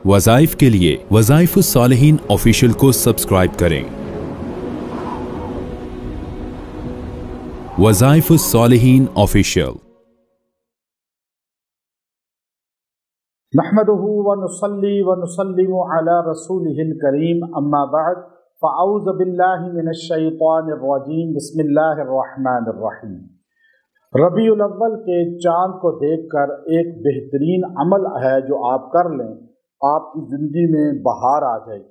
वज़ाइफ के लिए वज़ाइफुस्सालिहीन ऑफिशियल को सब्सक्राइब करें। वज़ाइफुस्सालिहीन ऑफिशियल। नहमदुहु व नुसल्ली व नुसल्लिमु अला रसूलिहिल करीम, अम्मा बअद, फ़अऊज़ु बिल्लाहि मिनश शैतानिर रजीम, बिस्मिल्लाहिर रहमानिर रहीम। रबीउल अव्वल के चाँद को देखकर एक बेहतरीन अमल है जो आप कर लें, आपकी ज़िंदगी में बहार आ जाएगी,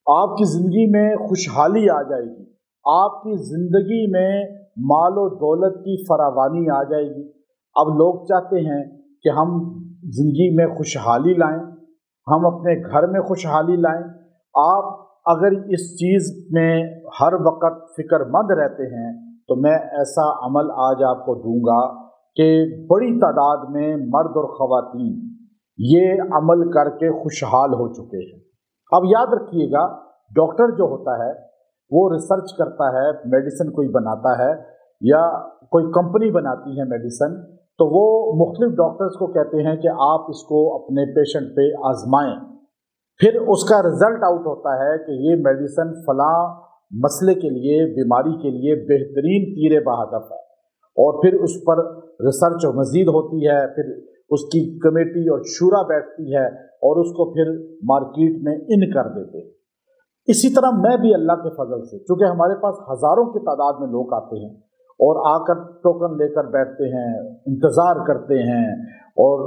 आपकी ज़िंदगी में खुशहाली आ जाएगी, आपकी ज़िंदगी में मालो दौलत की फरावानी आ जाएगी। अब लोग चाहते हैं कि हम ज़िंदगी में खुशहाली लाएं, हम अपने घर में खुशहाली लाएं। आप अगर इस चीज़ में हर वक्त फ़िक्रमंद रहते हैं तो मैं ऐसा अमल आज आपको दूंगा कि बड़ी तादाद में मर्द और ख़वातीन ये अमल करके खुशहाल हो चुके हैं। अब याद रखिएगा, डॉक्टर जो होता है वो रिसर्च करता है, मेडिसिन कोई बनाता है या कोई कंपनी बनाती है मेडिसिन, तो वो मुख्तलिफ डॉक्टर्स को कहते हैं कि आप इसको अपने पेशेंट पे आजमाएं। फिर उसका रिज़ल्ट आउट होता है कि ये मेडिसिन फ़लाँ मसले के लिए, बीमारी के लिए बेहतरीन तीर बहादफ है, और फिर उस पर रिसर्च मज़ीद होती है, फिर उसकी कमेटी और शूरा बैठती है और उसको फिर मार्केट में इन कर देते हैं। इसी तरह मैं भी अल्लाह के फजल से, चूँकि हमारे पास हज़ारों की तादाद में लोग आते हैं और आकर टोकन लेकर बैठते हैं, इंतज़ार करते हैं और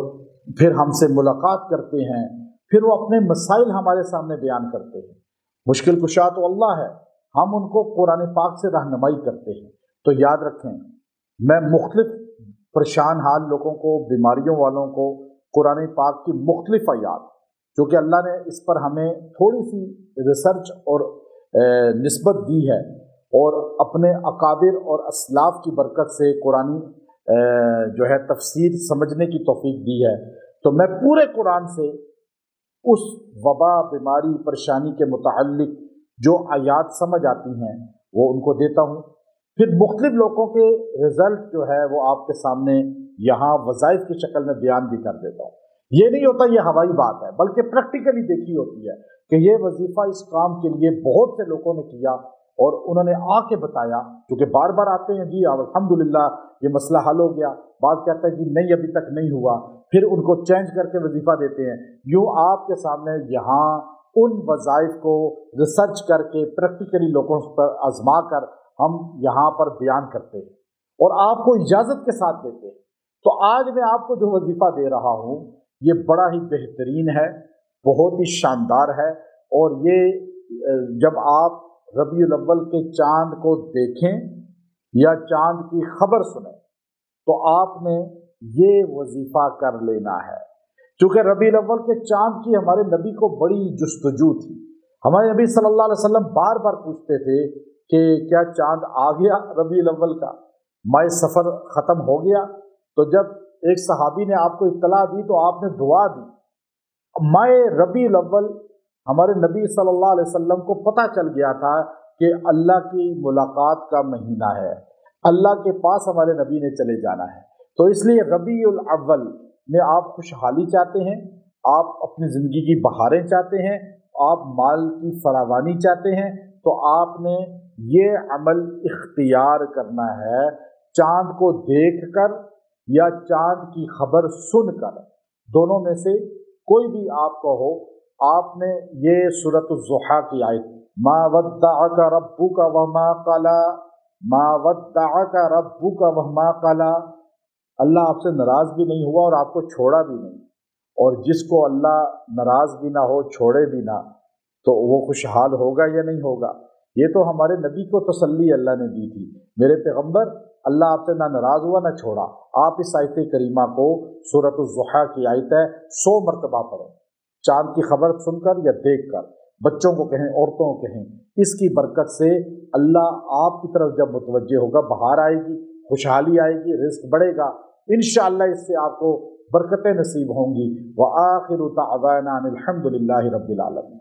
फिर हमसे मुलाकात करते हैं, फिर वो अपने मसाइल हमारे सामने बयान करते हैं। मुश्किल कुशा तो अल्लाह है, हम उनको कुरान पाक से रहनुमाई करते हैं। तो याद रखें, मैं मुख्तलिफ परेशान हाल लोगों को, बीमारियों वालों को कुरान पाक की मुख्तलिफ आयात, जो कि अल्लाह ने इस पर हमें थोड़ी सी रिसर्च और निस्बत दी है और अपने अकाबिर और असलाफ की बरकत से कुरानी जो है तफसीर समझने की तौफीक दी है, तो मैं पूरे कुरान से उस वबा, बीमारी, परेशानी के मुताल्लिक जो आयात समझ आती हैं वो उनको देता हूँ। फिर मुख्तलिफ लोगों के रिज़ल्ट जो है वो आपके सामने यहाँ वज़ाइफ की शक्ल में बयान भी कर देता हूँ। ये नहीं होता ये हवाई बात है, बल्कि प्रैक्टिकली देखी होती है कि ये वजीफ़ा इस काम के लिए बहुत से लोगों ने किया और उन्होंने आके बताया, क्योंकि बार बार आते हैं जी अल्हम्दुलिल्लाह ये मसला हल हो गया, बात कहता है जी नहीं अभी तक नहीं हुआ, फिर उनको चेंज करके वजीफ़ा देते हैं। यूँ आपके सामने यहाँ उन वज़ाइफ को रिसर्च करके प्रैक्टिकली लोगों पर आजमा कर हम यहाँ पर बयान करते हैं और आपको इजाज़त के साथ देते हैं। तो आज मैं आपको जो वजीफ़ा दे रहा हूँ ये बड़ा ही बेहतरीन है, बहुत ही शानदार है, और ये जब आप रबीउल अव्वल के चाँद को देखें या चाँद की खबर सुने तो आपने ये वजीफ़ा कर लेना है। चूँकि रबीउल अव्वल के चाँद की हमारे नबी को बड़ी जुस्तजू थी। हमारे नबी सल्लल्लाहु अलैहि वसल्लम बार बार पूछते थे कि क्या चाँद आ गया रबीउल अव्वल का, माह सफ़र ख़त्म हो गया? तो जब एक सहाबी ने आपको इत्तला दी तो आपने दुआ दी। माह रबीउल अव्वल हमारे नबी सल्लल्लाहु अलैहि वसल्लम को पता चल गया था कि अल्लाह की मुलाकात का महीना है, अल्लाह के पास हमारे नबी ने चले जाना है। तो इसलिए रबीउल अव्वल में आप खुशहाली चाहते हैं, आप अपनी ज़िंदगी की बहारें चाहते हैं, आप माल की फरावानी चाहते हैं, तो आपने ये अमल इख्तियार करना है। चाँद को देखकर या चाँद की खबर सुनकर, दोनों में से कोई भी आपको हो, आपने ये सूरत-उज़-ज़ुहा की आयत मा वद्दअका रब्बुका वमा क़ला, मा वद्दअका रब्बुका वमा क़ला, अल्लाह आपसे नाराज़ भी नहीं हुआ और आपको छोड़ा भी नहीं। और जिसको अल्लाह नाराज़ भी ना हो, छोड़े भी ना, तो वो खुशहाल होगा या नहीं होगा? ये तो हमारे नबी को तसल्ली अल्लाह ने दी थी। मेरे पैगम्बर, अल्लाह आपसे ना नाराज़ हुआ ना छोड़ा। आप इस आयत करीमा को, सूरत-उज़-ज़ुहा की आयत है, 100 मरतबा पढ़ें, चाँद की खबर सुनकर या देख कर। बच्चों को कहें, औरतों को कहें, इसकी बरकत से अल्लाह आपकी तरफ जब मुतवज्जे होगा, बहार आएगी, खुशहाली आएगी, रिज़्क़ बढ़ेगा। इंशाअल्लाह इससे आपको बरकतें नसीब होंगी। व आखिरु दाअवाना अनिल हम्दुलिल्लाहि रब्बिल आलमीन।